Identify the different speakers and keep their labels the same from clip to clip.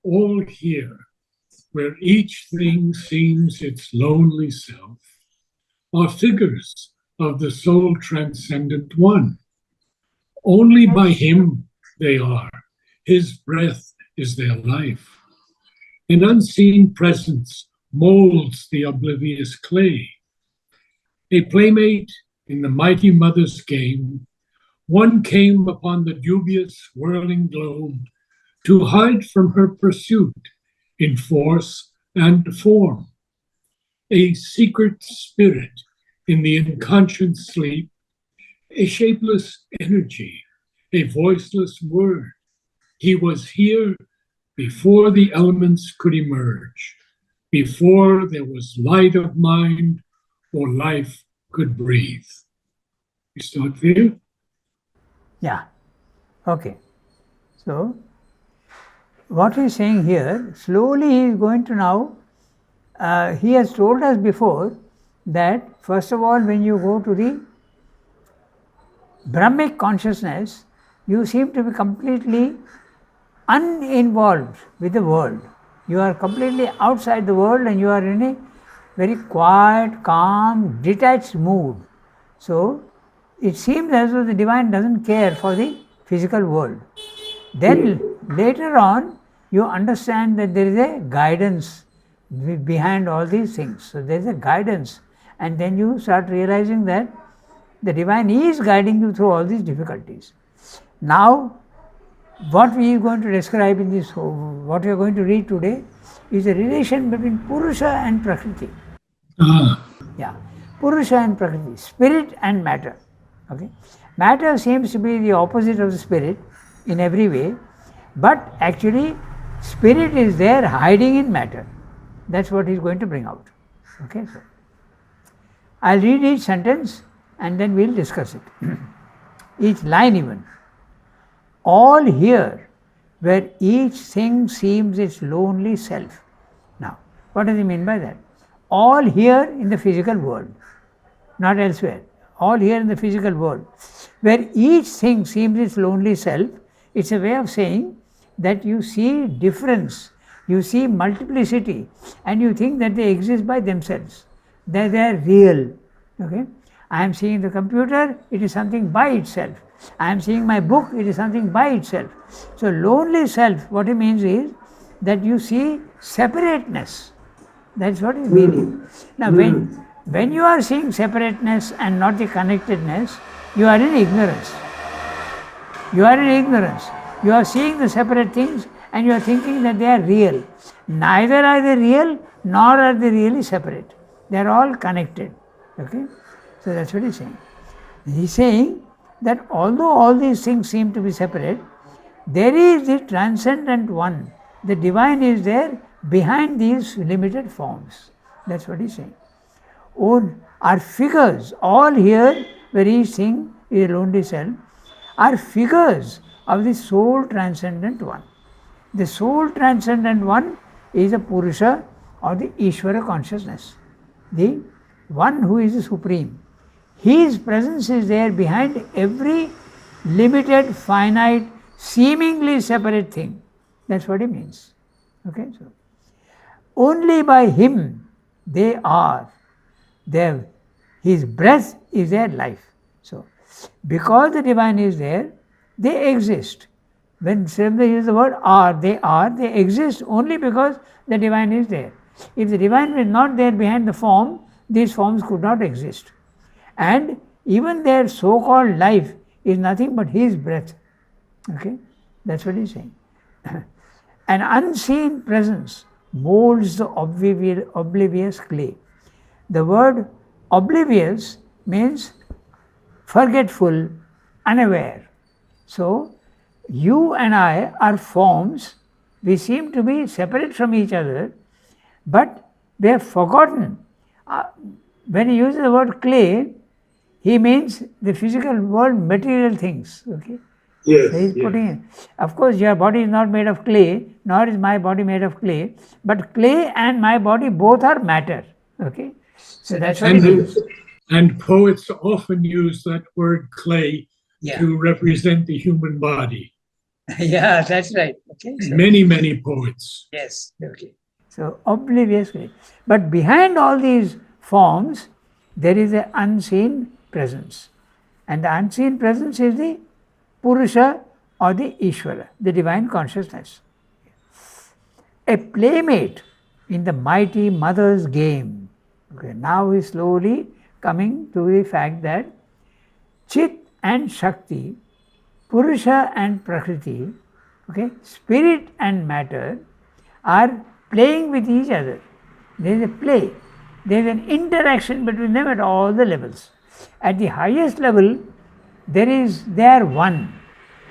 Speaker 1: all here, where each thing seems its lonely self, are figures of the soul transcendent one. Only by him they are. His breath is their life. An unseen presence molds the oblivious clay. A playmate in the mighty mother's game, one came upon the dubious whirling globe to hide from her pursuit in force and form. A secret spirit in the unconscious sleep, a shapeless energy, a voiceless word. He was here before the elements could emerge, before there was light of mind or life could breathe. We start there?
Speaker 2: Yeah. Okay. So, what he is saying here, slowly he is going to now, he has told us before that first of all, when you go to the Brahmic consciousness, you seem to be completely uninvolved with the world. You are completely outside the world and you are in a very quiet, calm, detached mood. So, it seems as though the divine doesn't care for the physical world. Then later on, you understand that there is a guidance behind all these things. So, there is a guidance, and then you start realizing that the divine is guiding you through all these difficulties. Now, what we are going to describe in this, what we are going to read today, is the relation between Purusha and Prakriti. Yeah, Purusha and Prakriti, spirit and matter. Okay, matter seems to be the opposite of the spirit in every way, but actually, spirit is there hiding in matter. That's what he is going to bring out. Okay, so I'll read each sentence and then we'll discuss it. Each line even. All here, where each thing seems its lonely self. Now, what does he mean by that? All here in the physical world, not elsewhere. All here in the physical world, where each thing seems its lonely self, it's a way of saying that you see difference, you see multiplicity, and you think that they exist by themselves, that they are real. Okay? I am seeing the computer, it is something by itself. I am seeing my book, it is something by itself. So, lonely self, what it means is that you see separateness. That's what it means. Now, when you are seeing separateness and not the connectedness, you are in ignorance. You are in ignorance. You are seeing the separate things and you are thinking that they are real. Neither are they real, nor are they really separate. They are all connected. Okay? So that's what he's saying. He's saying that although all these things seem to be separate, there is the transcendent one. The divine is there behind these limited forms. That's what he's saying. Are figures, all here where each thing is a lonely self, are figures of the soul transcendent one. The soul transcendent one is the Purusha or the Ishvara consciousness, the one who is the supreme. His presence is there behind every limited, finite, seemingly separate thing. That's what he means. Okay, so only by him they are. His breath is their life. So, because the divine is there, they exist. When Srimad uses the word they exist only because the divine is there. If the divine was not there behind the form, these forms could not exist. And even their so-called life is nothing but his breath. Okay, that's what he's saying. An unseen presence molds the oblivious clay. The word oblivious means forgetful, unaware. So, you and I are forms, we seem to be separate from each other, but we have forgotten. When he uses the word clay, he means the physical world, material things. Okay?
Speaker 1: Yes.
Speaker 2: So he's putting in. Of course, your body is not made of clay, nor is my body made of clay, but clay and my body both are matter. Okay? So that's what it means.
Speaker 1: And poets often use that word clay to represent the human body.
Speaker 2: Yeah, that's right. Okay. So,
Speaker 1: Many, many poets.
Speaker 2: yes. Okay. So oblivious. But behind all these forms, there is an unseen presence. And the unseen presence is the Purusha or the Ishvara, the divine consciousness. A playmate in the mighty mother's game. Okay, now we slowly coming to the fact that Chit and Shakti, Purusha and Prakriti, okay, spirit and matter are playing with each other. There is a play, there is an interaction between them at all the levels. At the highest level, they are one.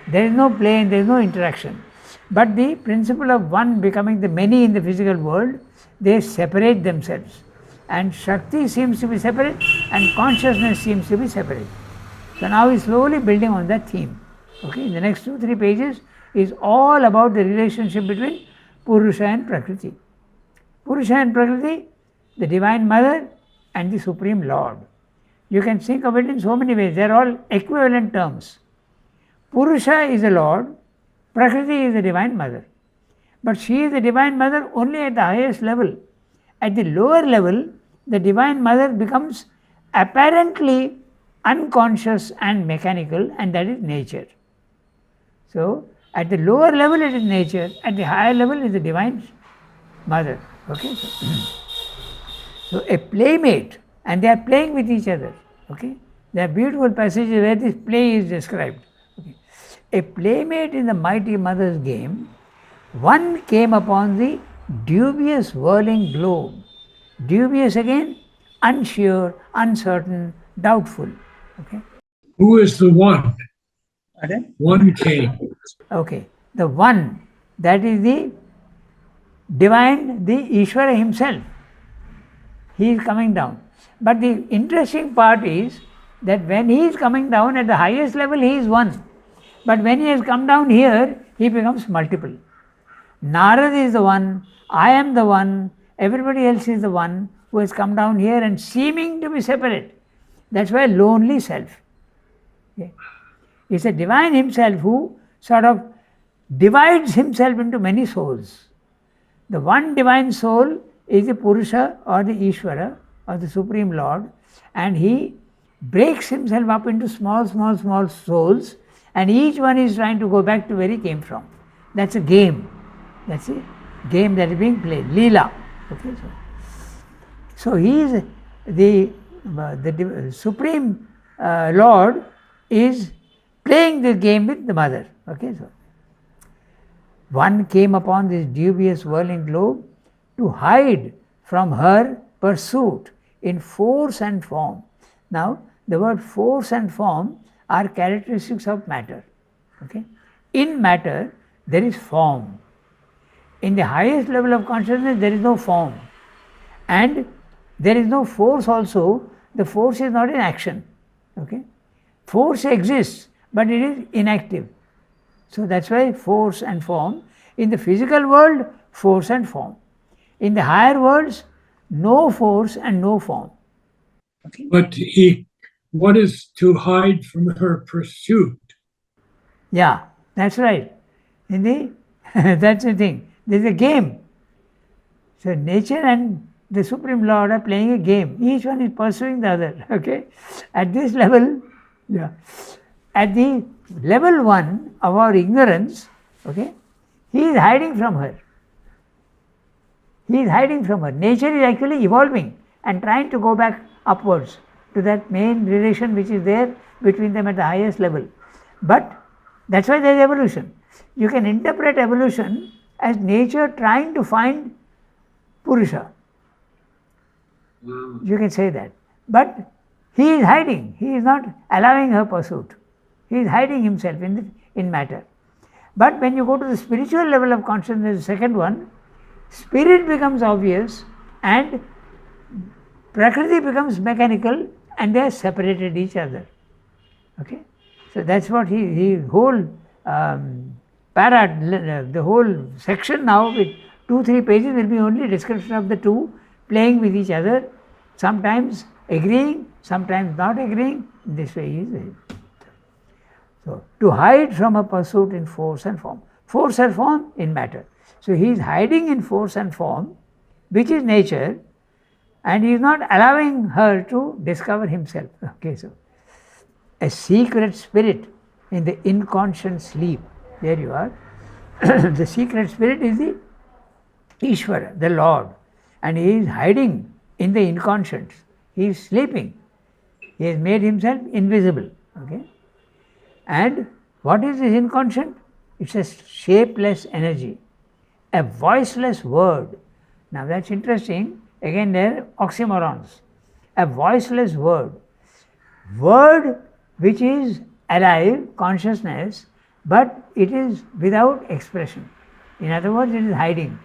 Speaker 2: There is no play and there is no interaction. But the principle of one becoming the many in the physical world, they separate themselves. And Shakti seems to be separate and consciousness seems to be separate. So now we are slowly building on that theme. Okay, in the next 2-3 pages is all about the relationship between Purusha and Prakriti. Purusha and Prakriti, the Divine Mother and the Supreme Lord. You can think of it in so many ways. They are all equivalent terms. Purusha is the Lord, Prakriti is the Divine Mother. But she is the Divine Mother only at the highest level. At the lower level, the Divine Mother becomes apparently unconscious and mechanical, and that is nature. So, at the lower level it is nature, at the higher level is the Divine Mother. Okay? So a playmate, and they are playing with each other. Okay? There are beautiful passages where this play is described. Okay? A playmate in the mighty mother's game, one came upon the dubious whirling globe. Dubious again, unsure, uncertain, doubtful. Okay?
Speaker 1: Who is the one?
Speaker 2: Pardon?
Speaker 1: One came.
Speaker 2: Okay. The one, that is the divine, the Ishvara himself. He is coming down. But the interesting part is that when he is coming down at the highest level, he is one. But when he has come down here, he becomes multiple. Narad is the one, I am the one, everybody else is the one who has come down here and seeming to be separate. That's why lonely self. Okay. It's the divine himself who sort of divides himself into many souls. The one divine soul is the Purusha or the Ishvara or the Supreme Lord, and he breaks himself up into small souls, and each one is trying to go back to where he came from. That's a game. That's a game that is being played. Leela. Okay, so he is the Supreme Lord is playing this game with the mother. Okay, so one came upon this dubious whirling globe to hide from her pursuit in force and form. Now, the word force and form are characteristics of matter. Okay? In matter, there is form. In the highest level of consciousness, there is no form. And there is no force also. The force is not in action. Okay? Force exists, but it is inactive. So that's why force and form. In the physical world, force and form. In the higher worlds, no force and no form.
Speaker 1: Okay. But what is to hide from her pursuit?
Speaker 2: Yeah, that's right. That's the thing. There's a game. So nature and the Supreme Lord are playing a game. Each one is pursuing the other. Okay. At this level, yeah. At the level 1 of our ignorance, okay, he is hiding from her. He is hiding from her. Nature is actually evolving and trying to go back upwards to that main relation which is there between them at the highest level. But that's why there is evolution. You can interpret evolution as nature trying to find Purusha. You can say that. But he is hiding. He is not allowing her pursuit. He is hiding himself in matter. But when you go to the spiritual level of consciousness, the second one, spirit becomes obvious and Prakriti becomes mechanical, and they are separated each other. Okay? So that's what he whole the whole section now with 2-3 pages will be only description of the two playing with each other, sometimes agreeing, sometimes not agreeing. This way he is. So, to hide from a pursuit in force and form. Force and form in matter. So, he is hiding in force and form, which is nature, and he is not allowing her to discover himself. Okay, so a secret spirit in the inconscient sleep. There you are. The secret spirit is the Ishvara, the Lord, and he is hiding in the inconscience. He is sleeping. He has made himself invisible. Okay, and what is this inconscient? It's a shapeless energy, a voiceless word. Now that's interesting. Again, there are oxymorons. A voiceless word. Word which is alive, consciousness, but it is without expression. In other words, it is hiding.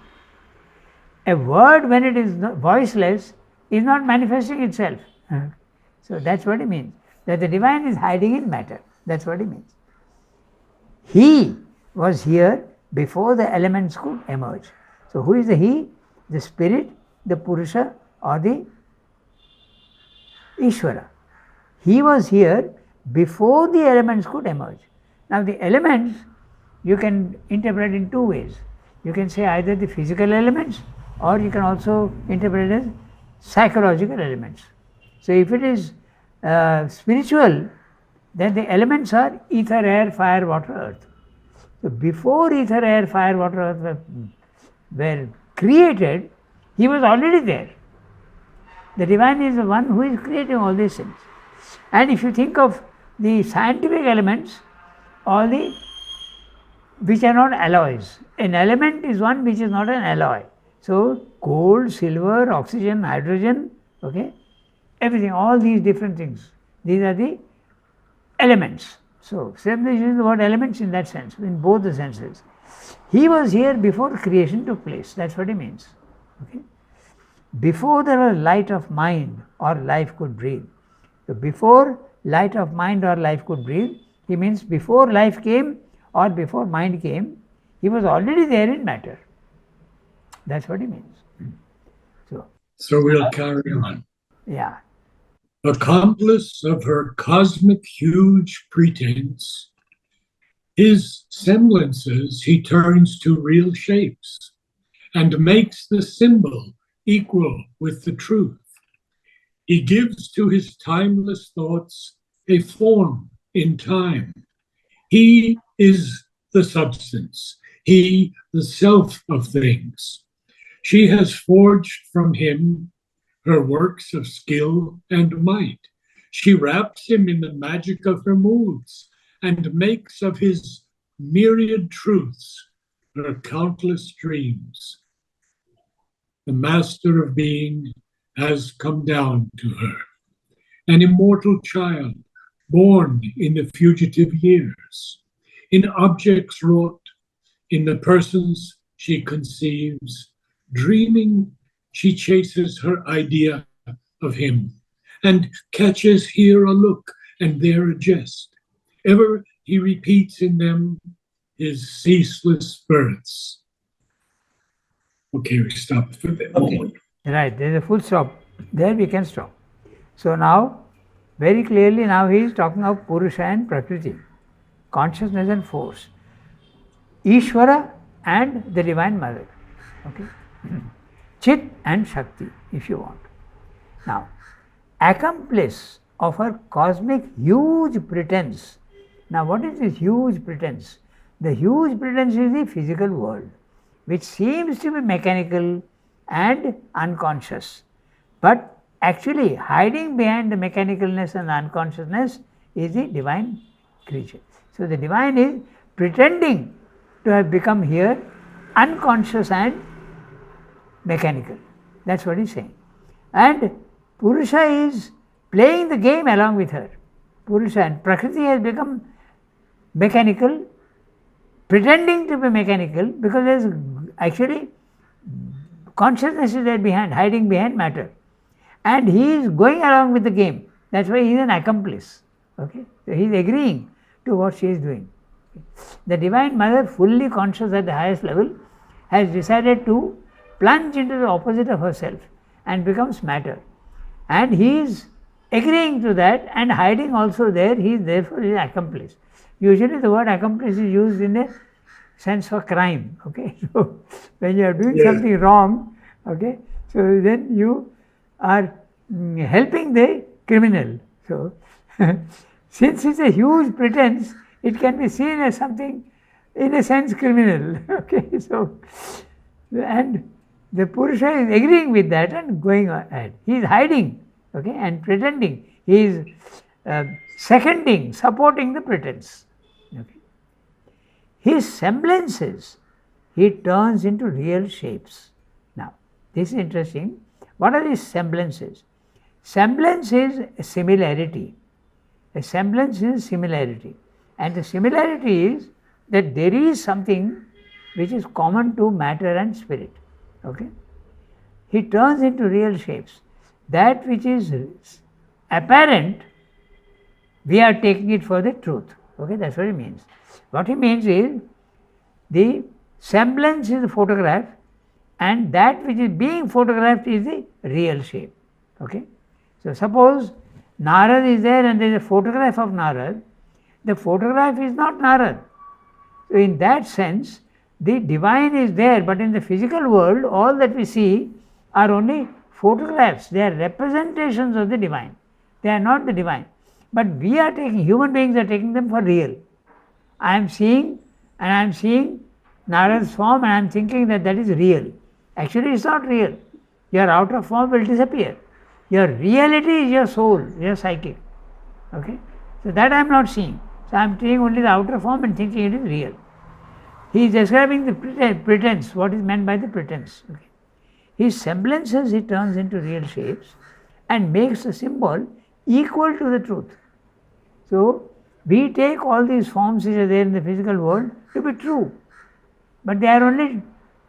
Speaker 2: A word, when it is voiceless, is not manifesting itself. So that's what it means. That the divine is hiding in matter. That's what it means. He was here before the elements could emerge. So who is the he? The spirit, the Purusha, or the Ishvara. He was here before the elements could emerge. Now the elements you can interpret in two ways. You can say either the physical elements, or you can also interpret it as psychological elements. So if it is spiritual, then the elements are ether, air, fire, water, earth. So before ether, air, fire, water, earth were created, he was already there. The divine is the one who is creating all these things. And if you think of the scientific elements, all the which are not alloys. An element is one which is not an alloy. So gold, silver, oxygen, hydrogen, okay, everything, all these different things, these are the elements. So Savitri uses the word elements in that sense, in both the senses. He was here before creation took place. That's what he means. Okay? Before there was light of mind or life could breathe. So before light of mind or life could breathe, he means before life came or before mind came, he was already there in matter. That's what he means.
Speaker 1: So we'll carry on.
Speaker 2: Yeah.
Speaker 1: Accomplice of her cosmic huge pretense, his semblances he turns to real shapes, and makes the symbol equal with the truth. He gives to his timeless thoughts a form in time. He is the substance, he the self of things. She has forged from him her works of skill and might. She wraps him in the magic of her moods and makes of his myriad truths her countless dreams. The master of being has come down to her, an immortal child born in the fugitive years, in objects wrought, in the persons she conceives, dreaming she chases her idea of him, and catches here a look and there a jest. Ever he repeats in them his ceaseless births. Okay, we stop for the moment.
Speaker 2: Right, there is a full stop. There we can stop. So now, very clearly now he is talking of Purusha and Prakriti, consciousness and force, Ishvara and the Divine Mother, okay, Chit and Shakti, if you want. Now, accomplice of her cosmic huge pretense. Now, what is this huge pretense? The huge pretense is the physical world, which seems to be mechanical and unconscious, but actually hiding behind the mechanicalness and the unconsciousness is the divine creature. So the divine is pretending to have become here unconscious and mechanical. That's what he's saying. And Purusha is playing the game along with her. Purusha and Prakriti has become mechanical, pretending to be mechanical, because there is actually consciousness is there behind, hiding behind matter. And he is going along with the game. That's why he is an accomplice. Okay? So he is agreeing to what she is doing. The Divine Mother, fully conscious at the highest level, has decided to plunge into the opposite of herself and becomes matter. And he is agreeing to that and hiding also there, he is therefore his accomplice. Usually the word accomplice is used in a sense for crime. Okay, so when you are doing something wrong, okay, so then you are helping the criminal. So since it's a huge pretense, it can be seen as something, in a sense, criminal. Okay, so and the Purusha is agreeing with that and going ahead. He is hiding, okay, and pretending. He is seconding, supporting the pretense. Okay. His semblances he turns into real shapes. Now, this is interesting. What are these semblances? Semblance is a similarity. A semblance is similarity. And the similarity is that there is something which is common to matter and spirit. Okay? He turns into real shapes. That which is apparent, we are taking it for the truth. Okay, that's what he means. What he means is the semblance is the photograph, and that which is being photographed is the real shape. Okay? So suppose Narad is there and there is a photograph of Narad. The photograph is not Narad. So in that sense, the divine is there, but in the physical world, all that we see are only photographs. They are representations of the divine. They are not the divine. But we are taking, human beings are taking them for real. I am seeing Narad's form and I am thinking that that is real. Actually, it is not real. Your outer form will disappear. Your reality is your soul, your psychic. Okay? So that I am not seeing. So I am seeing only the outer form and thinking it is real. He is describing the pretense, what is meant by the pretense. Okay? His semblances he turns into real shapes and makes the symbol equal to the truth. So we take all these forms which are there in the physical world to be true, but they are only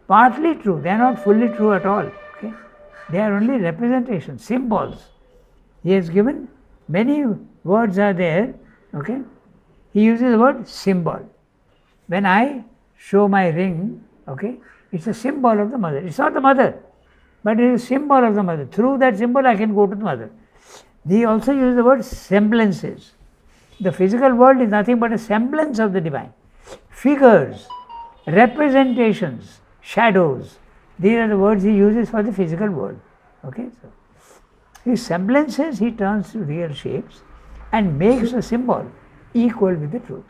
Speaker 2: partly true. They are not fully true at all. Okay? They are only representations, symbols. He has given many words are there. Okay? He uses the word symbol. When I show my ring, okay, it's a symbol of the mother. It's not the mother, but it is a symbol of the mother. Through that symbol, I can go to the mother. He also uses the word semblances. The physical world is nothing but a semblance of the divine. Figures, representations, shadows. These are the words he uses for the physical world. Okay, so his semblances he turns to real shapes and makes the symbol equal with the truth.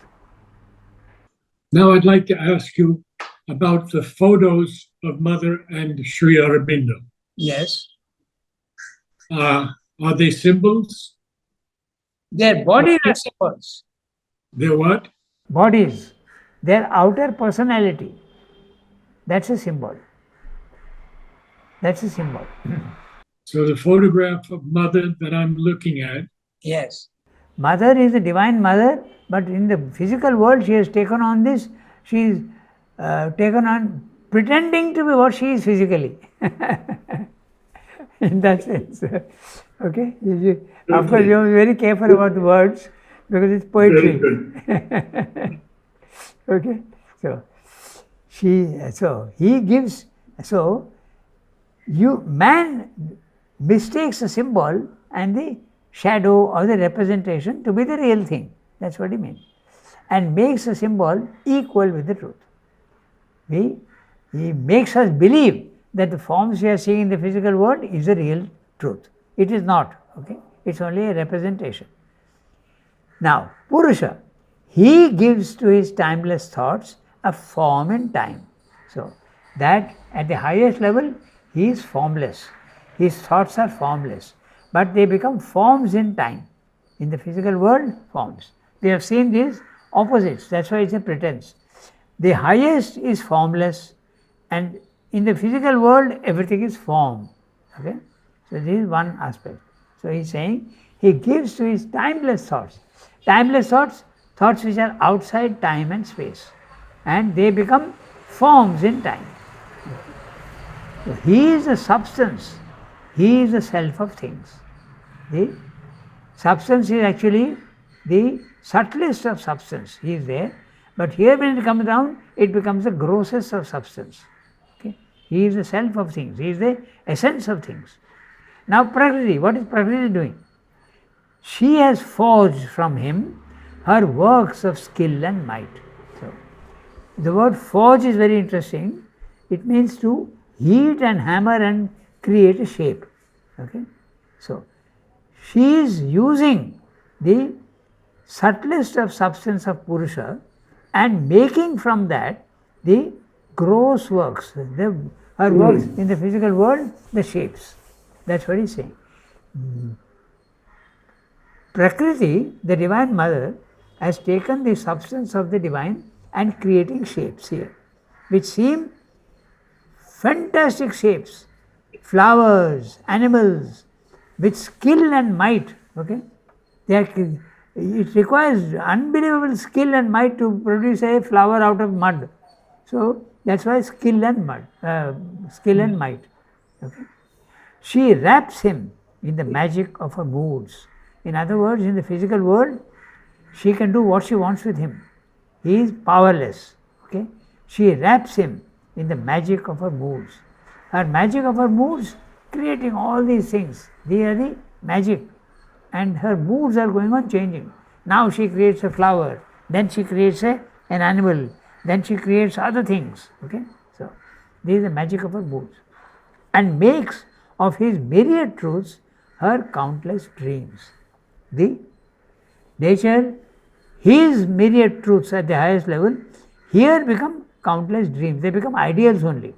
Speaker 1: Now I'd like to ask you about the photos of Mother and Sri Aurobindo.
Speaker 2: Yes.
Speaker 1: Are they symbols?
Speaker 2: Their bodies are symbols.
Speaker 1: They're what?
Speaker 2: Bodies. Their outer personality. That's a symbol. That's a symbol.
Speaker 1: So the photograph of Mother that I'm looking at.
Speaker 2: Yes. Mother is the divine mother, but in the physical world she has taken on this, she is taken on pretending to be what she is physically. In that sense. Okay? Of course, you have to be very careful about the words because it's poetry. Okay? Man mistakes the symbol and the shadow or the representation to be the real thing. That's what he means. And makes the symbol equal with the truth. He makes us believe that the forms we are seeing in the physical world is the real truth. It is not. Okay? It's only a representation. Now, Purusha, he gives to his timeless thoughts a form in time. So, that at the highest level, he is formless. His thoughts are formless, but they become forms in time. In the physical world, forms. We have seen these opposites, that's why it's a pretense. The highest is formless, and in the physical world, everything is form. Okay? So, this is one aspect. So, he is saying he gives to his timeless thoughts. Timeless thoughts, thoughts which are outside time and space, and they become forms in time. So, he is the substance, he is the self of things. The substance is actually the subtlest of substance, he is there, but here when it comes down, it becomes the grossest of substance. Okay? He is the self of things, he is the essence of things. Now Prakriti, what is Prakriti doing? She has forged from him her works of skill and might. So, the word forge is very interesting. It means to heat and hammer and create a shape. Okay? So, she is using the subtlest of substance of Purusha and making from that the gross works, her works in the physical world, the shapes. That's what he's saying. Prakriti, the Divine Mother, has taken the substance of the Divine and creating shapes here, which seem fantastic shapes, flowers, animals, with skill and might. Okay, it requires unbelievable skill and might to produce a flower out of mud. So that's why skill and might. Okay. She wraps him in the magic of her moods. In other words, in the physical world, she can do what she wants with him. He is powerless. Okay. She wraps him in the magic of her moods. Her magic of her moods, creating all these things. They are the magic. And her moods are going on changing. Now she creates a flower, then she creates an animal, then she creates other things. Okay? So, this is the magic of her moods. And makes of his myriad truths her countless dreams. The nature, his myriad truths at the highest level, here become countless dreams. They become ideals only.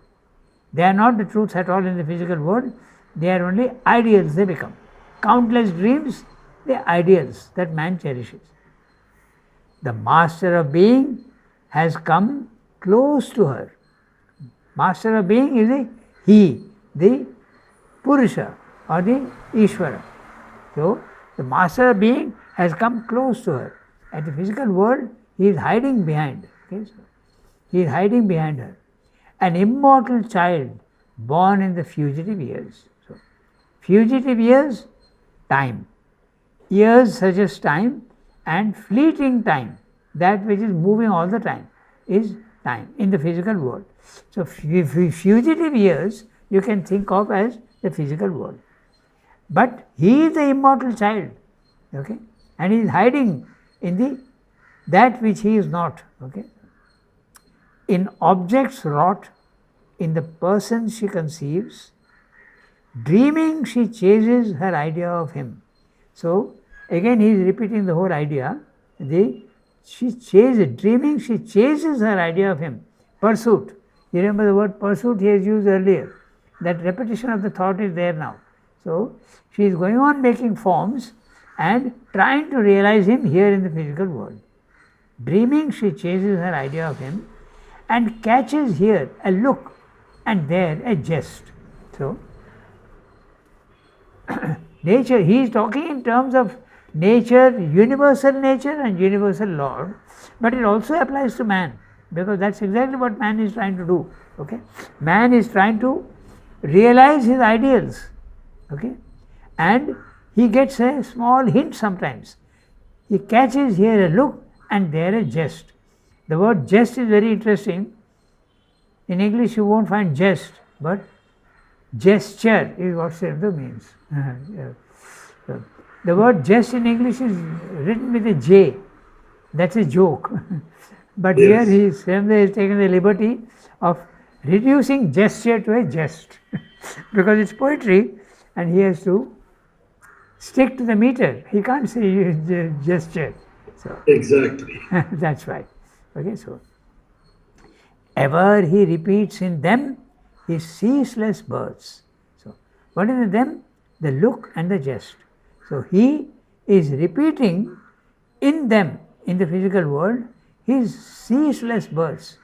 Speaker 2: They are not the truths at all in the physical world. They are only ideals they become. Countless dreams, the ideals that man cherishes. The master of being has come close to her. Master of being is the Purusha or the Ishvara. So, the master of being has come close to her. At the physical world, he is hiding behind. Okay? So, he is hiding behind her. An immortal child born in the fugitive years. So, fugitive years, time. Years suggest time, and fleeting time, that which is moving all the time, is time in the physical world. So, fugitive years you can think of as the physical world. But he is the immortal child, okay, and he is hiding in that which he is not. Okay. In objects wrought, in the person she conceives, dreaming she chases her idea of him. So, again he is repeating the whole idea. Dreaming she chases her idea of him. Pursuit. You remember the word pursuit he has used earlier. That repetition of the thought is there now. So, she is going on making forms and trying to realize him here in the physical world. Dreaming she chases her idea of him and catches here a look and there a jest. So, nature, he is talking in terms of nature, universal nature and universal law, but it also applies to man, because that's exactly what man is trying to do. Okay? Man is trying to realize his ideals, okay, and he gets a small hint sometimes. He catches here a look and there a jest. The word jest is very interesting. In English you won't find jest, but gesture is what Savitri means. So, the word jest in English is written with a J. That's a joke. But yes, here Savitri has taken the liberty of reducing gesture to a jest because it's poetry and he has to stick to the meter. He can't say gesture. So,
Speaker 3: exactly.
Speaker 2: That's right. Okay, so ever he repeats in them his ceaseless births. So, what is in them? The look and the jest. So, he is repeating in them, in the physical world, his ceaseless births.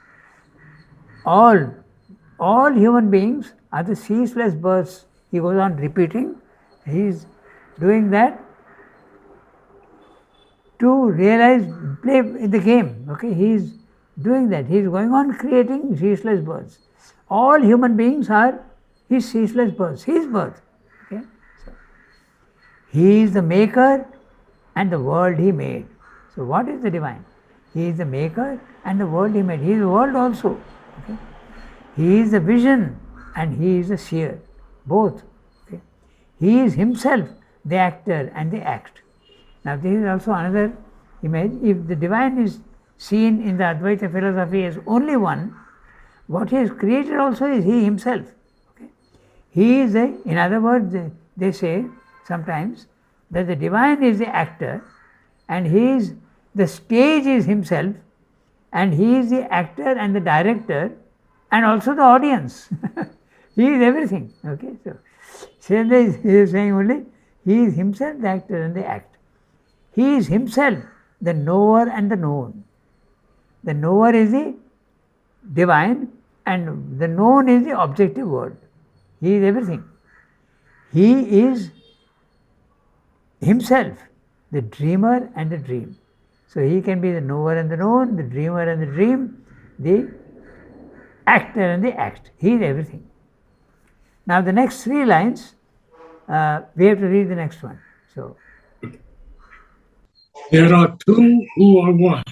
Speaker 2: All human beings are the ceaseless births. He goes on repeating. He is doing that to realize, play the game. Okay, he is doing that. He is going on creating ceaseless births. All human beings are his ceaseless births, his birth. Okay, so, he is the maker and the world he made. So, what is the divine? He is the maker and the world he made. He is the world also. Okay? He is the vision and he is the seer, both. Okay? He is himself the actor and the act. Now, this is also another image, if the divine is seen in the Advaita philosophy as only one, what he has created also is he himself. Okay? He is in other words, they say sometimes that the divine is the actor and the stage is himself, and he is the actor and the director and also the audience. He is everything. Okay, so Srila is saying only he is himself the actor and the act. He is himself the knower and the known. The knower is the divine and the known is the objective world. He is everything. He is himself the dreamer and the dream. So he can be the knower and the known, the dreamer and the dream, the actor and the act. He is everything. Now the next 3 lines, we have to read the next one. So,
Speaker 1: there are two who are one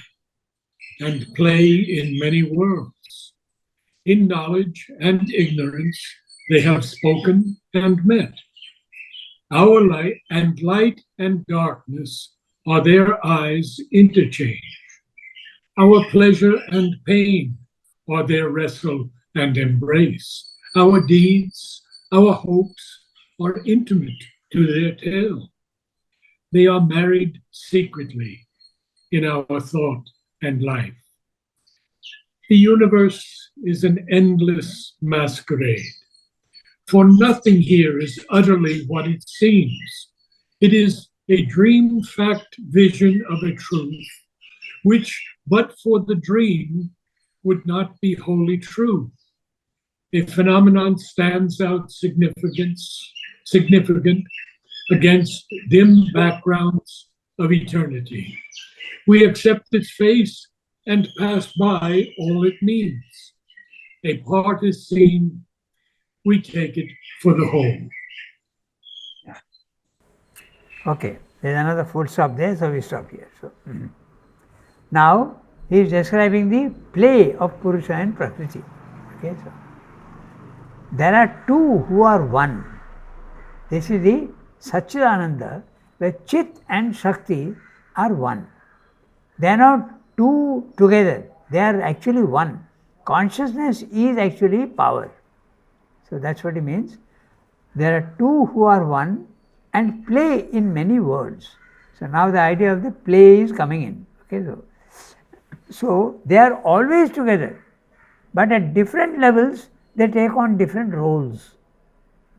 Speaker 1: and play in many worlds. In knowledge and ignorance they have spoken and met. Our light and darkness are their eyes interchange. Our pleasure and pain are their wrestle and embrace. Our deeds, our hopes are intimate to their tale. They are married secretly in our thought and life. The universe is an endless masquerade. For nothing here is utterly what it seems. It is a dream fact vision of a truth, which, but for the dream, would not be wholly true. A phenomenon stands out significant against dim backgrounds of eternity. We accept its face and pass by all it means. A part is seen, we take it for the whole.
Speaker 2: okay, there is another full stop there, so we stop here. So, now he is describing the play of Purusha and Prakriti. Okay, so there are two who are one. This is the Satchidananda, where Chit and Shakti are one. They are not two together, they are actually one. Consciousness is actually power. So that's what he means. There are two who are one and play in many worlds. So now the idea of the play is coming in. Okay, so they are always together, but at different levels they take on different roles.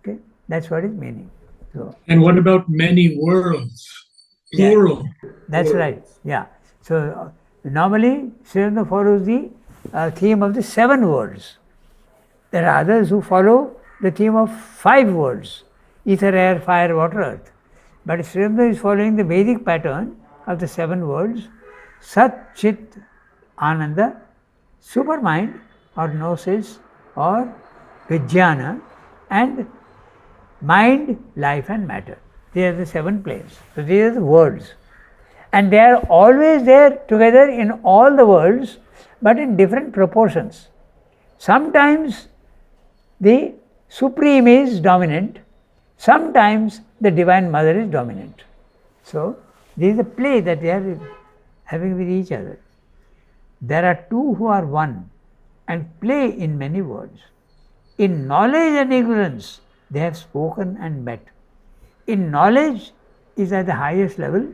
Speaker 2: Okay, that's what is meaning. So,
Speaker 1: and what about many worlds? Plural.
Speaker 2: Yeah, that's right. Yeah. So normally Srila follows the theme of the 7 worlds. There are others who follow the theme of 5 worlds: ether, air, fire, water, earth. But Srila is following the Vedic pattern of the 7 worlds: Sat, Chit, Ananda, Supermind or Gnosis or Vijnana, and mind, life and matter. These are the 7 planes. So these are the worlds. And they are always there together in all the worlds, but in different proportions. Sometimes the Supreme is dominant, sometimes the Divine Mother is dominant. So this is the play that they are having with each other. There are two who are one and play in many worlds. In knowledge and ignorance they have spoken and met. In knowledge is at the highest level,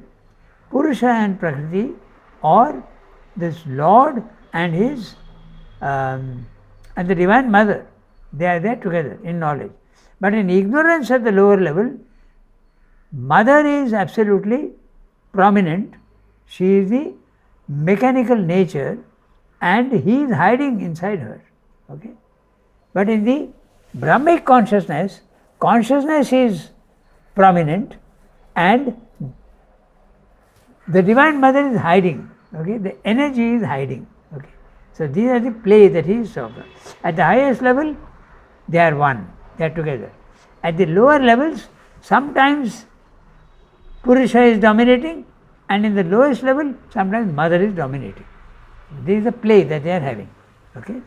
Speaker 2: Purusha and Prakriti, or this Lord and his and the Divine Mother, they are there together in knowledge. But in ignorance at the lower level, Mother is absolutely prominent. She is the mechanical nature and he is hiding inside her. Okay? But in the Brahmic consciousness, consciousness is prominent and the Divine Mother is hiding. Okay? The energy is hiding. Okay? So these are the play that he is talking. At the highest level, they are one, they are together. At the lower levels, sometimes Purusha is dominating, and in the lowest level, sometimes Mother is dominating. This is the play that they are having. Okay?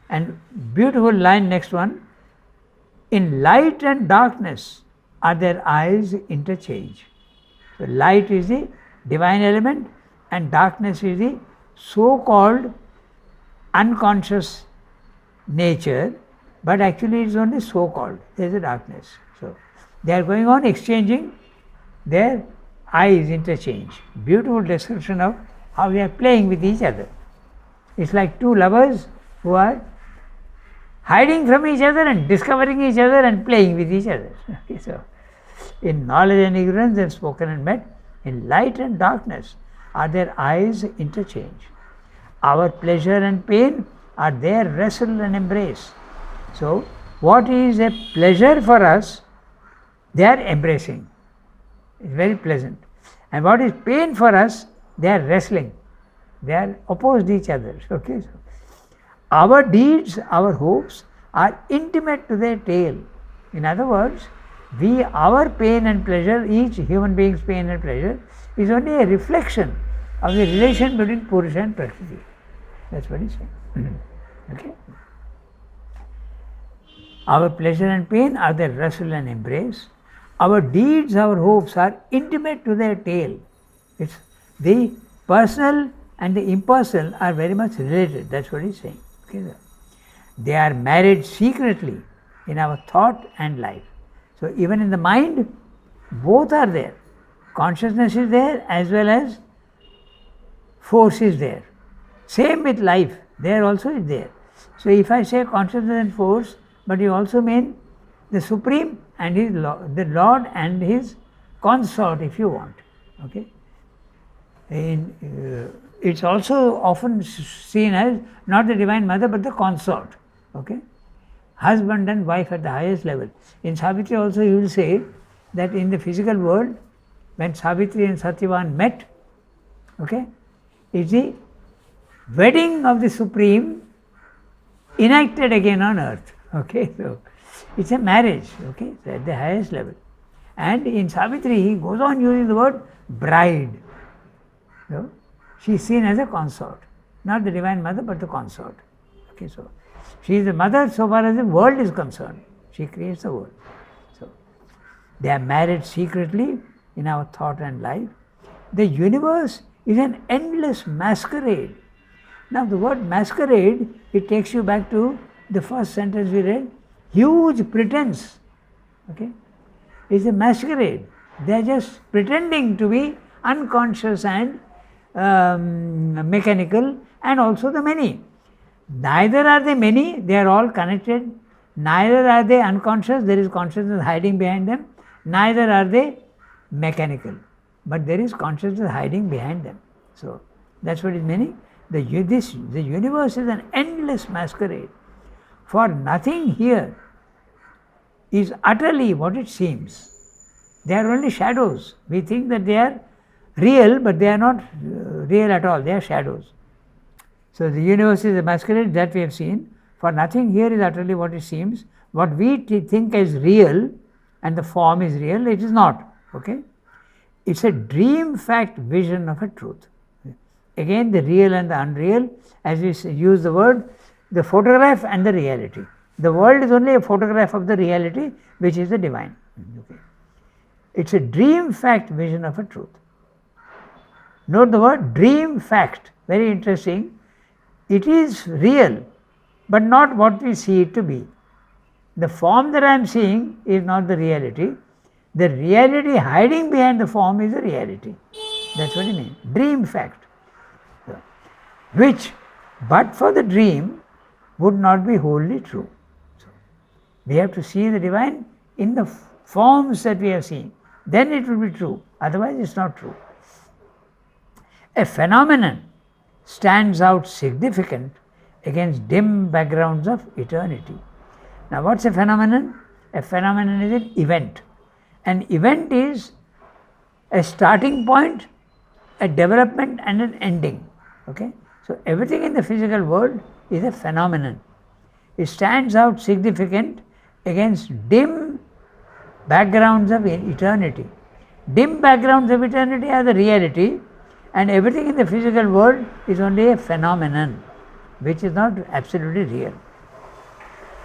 Speaker 2: And beautiful line, next one. In light and darkness are their eyes interchange. So light is the divine element, and darkness is the so-called unconscious nature, but actually it is only so-called. There is a darkness. So they are going on exchanging their eyes interchange. Beautiful description of how they are playing with each other. It's like two lovers who are hiding from each other and discovering each other and playing with each other. Okay, so in knowledge and ignorance they have spoken and met. In light and darkness are their eyes interchange. Our pleasure and pain are their wrestle and embrace. So what is a pleasure for us, they are embracing. It's very pleasant. And what is pain for us, they are wrestling. They are opposed each other. Okay, so our deeds, our hopes are intimate to their tale. In other words, our pain and pleasure, each human being's pain and pleasure, is only a reflection of the relation between Purusha and Prakriti. That's what he's saying. Okay. Our pleasure and pain are their wrestle and embrace. Our deeds, our hopes are intimate to their tale. It's the personal and the impersonal are very much related. That's what he's saying. Okay, sir. They are married secretly in our thought and life. So even in the mind, both are there. Consciousness is there as well as force is there. Same with life, there also is there. So if I say consciousness and force, but you also mean the Supreme and his the Lord and his consort, if you want. Okay. It's also often seen as not the Divine Mother but the consort. Okay. Husband and wife at the highest level. In Savitri also you will say that in the physical world, when Savitri and Satyavan met, okay, it's the wedding of the Supreme enacted again on earth. Okay, so it's a marriage, okay, so at the highest level. And in Savitri he goes on using the word bride. So she is seen as a consort, not the Divine Mother but the consort. Okay, so she is the mother so far as the world is concerned. She creates the world. So they are married secretly in our thought and life. The universe is an endless masquerade. Now the word masquerade, it takes you back to the first sentence we read. Huge pretense. Okay, it's a masquerade. They are just pretending to be unconscious and mechanical, and also the many. Neither are they many, they are all connected. Neither are they unconscious, there is consciousness hiding behind them. Neither are they mechanical, but there is consciousness hiding behind them. So that's what is meaning. The universe is an endless masquerade. For nothing here is utterly what it seems. They are only shadows. We think that they are real, but they are not real at all. They are shadows. So the universe is a masquerade, that we have seen. For nothing here is utterly what it seems. What we think is real and the form is real, it is not. Okay? It's a dream fact vision of a truth. Again, the real and the unreal, as we use the word, the photograph and the reality. The world is only a photograph of the reality, which is the divine. Okay. It's a dream fact vision of a truth. Note the word dream fact, very interesting. It is real, but not what we see it to be. The form that I am seeing is not the reality. The reality hiding behind the form is the reality. That's what I mean. Dream fact. Which, but for the dream, would not be wholly true. So, we have to see the divine in the forms that we have seen. Then it will be true. Otherwise, it's not true. A phenomenon stands out significant against dim backgrounds of eternity. Now, what's a phenomenon? A phenomenon is an event. An event is a starting point, a development, and an ending. Okay? So, everything in the physical world is a phenomenon. It stands out significant against dim backgrounds of eternity. Dim backgrounds of eternity are the reality, and everything in the physical world is only a phenomenon, which is not absolutely real.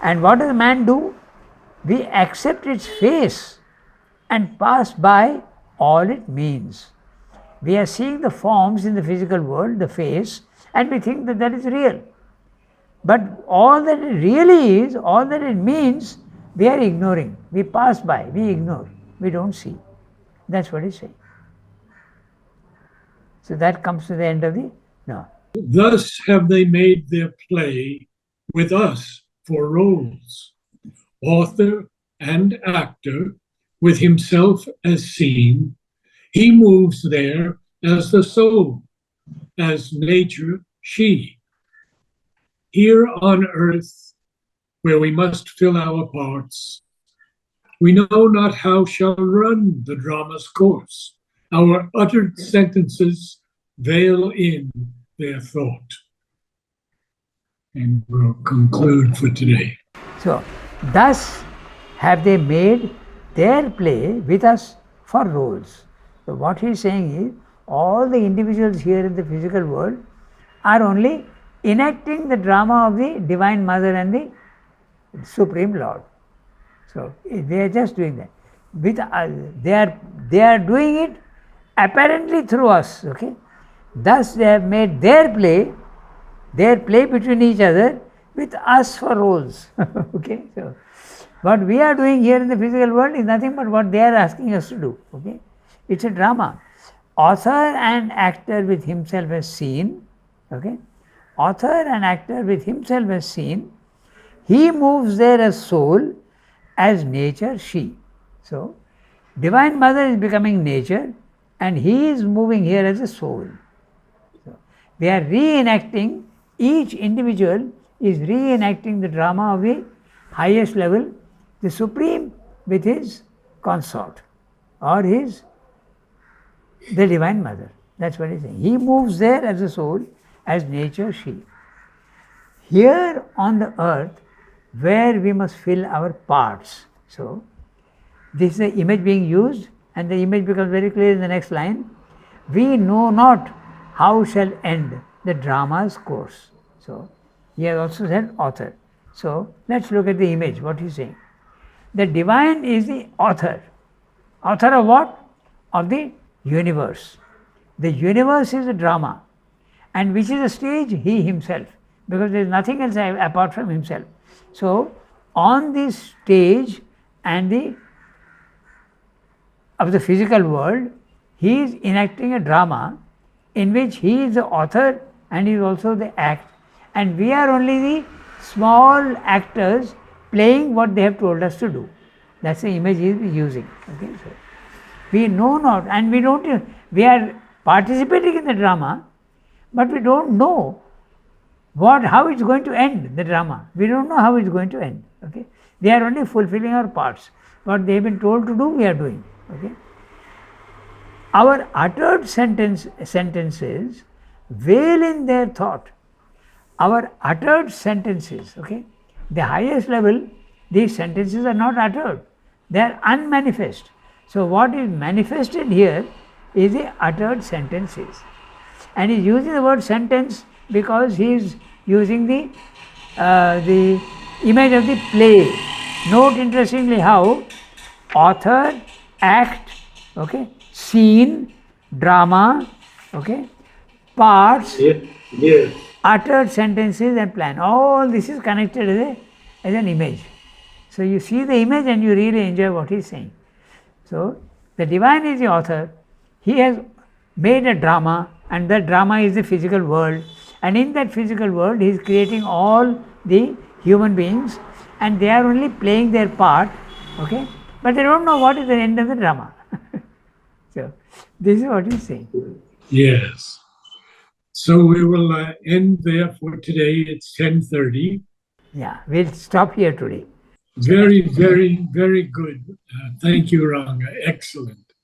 Speaker 2: And what does man do? We accept its face and pass by all it means. We are seeing the forms in the physical world, the face, and we think that that is real. But all that it really is, all that it means, we are ignoring. We pass by, we ignore, we don't see. That's what he's saying. So that comes to the end of the no.
Speaker 1: Thus have they made their play with us for roles, author and actor, with himself as seen. He moves there as the soul, as nature she. Here on earth, where we must fill our parts, we know not how shall run the drama's course. Our uttered sentences veil in their thought. And we'll conclude for today.
Speaker 2: So, thus have they made their play with us for roles. So, what he is saying is, all the individuals here in the physical world are only enacting the drama of the Divine Mother and the Supreme Lord. So, they are just doing that. With they are doing it apparently through us. Okay. Thus they have made their play between each other with us for roles. Okay. So, what we are doing here in the physical world is nothing but what they are asking us to do. Okay. It's a drama. Author and actor with himself as seen. Okay. Author and actor with himself as seen. He moves there as soul, as nature she. So, Divine Mother is becoming nature and he is moving here as a soul. So, we are reenacting, each individual is reenacting the drama of the highest level, the Supreme with his consort or the Divine Mother. That's what he is saying. He moves there as a soul, as nature she. Here on the earth, where we must fill our parts. So, this is the image being used, and the image becomes very clear in the next line. We know not how shall end the drama's course. So, he has also said author. So, let's look at the image, what he is saying. The Divine is the author. Author of what? Of the universe. The universe is the drama. And which is the stage? He himself. Because there is nothing else apart from himself. So, on this stage and of the physical world, he is enacting a drama in which he is the author and he is also the act. And we are only the small actors playing what they have told us to do. That's the image he is using. Okay, so we know not, and we are participating in the drama, but we don't know how it's going to end, the drama. We don't know how it's going to end. Okay, we are only fulfilling our parts. What they have been told to do, we are doing. Okay, our uttered sentences veil in their thought. Our uttered sentences. Okay, the highest level, these sentences are not uttered; they are unmanifest. So, what is manifested here is the uttered sentences, and he is using the word sentence because he is using the image of the play. Note interestingly how author, act, okay, scene, drama, okay, parts, uttered sentences and plan. All this is connected as an image. So, you see the image and you really enjoy what he is saying. So, the Divine is the author. He has made a drama, and that drama is the physical world, and in that physical world he is creating all the human beings, and they are only playing their part, okay, but they don't know what is the end of the drama. So, this is what he is saying.
Speaker 1: Yes. So we will end there for today. It's 10:30.
Speaker 2: Yeah, we'll stop here today.
Speaker 1: Very, very, very good. Thank you, Ranga. Excellent.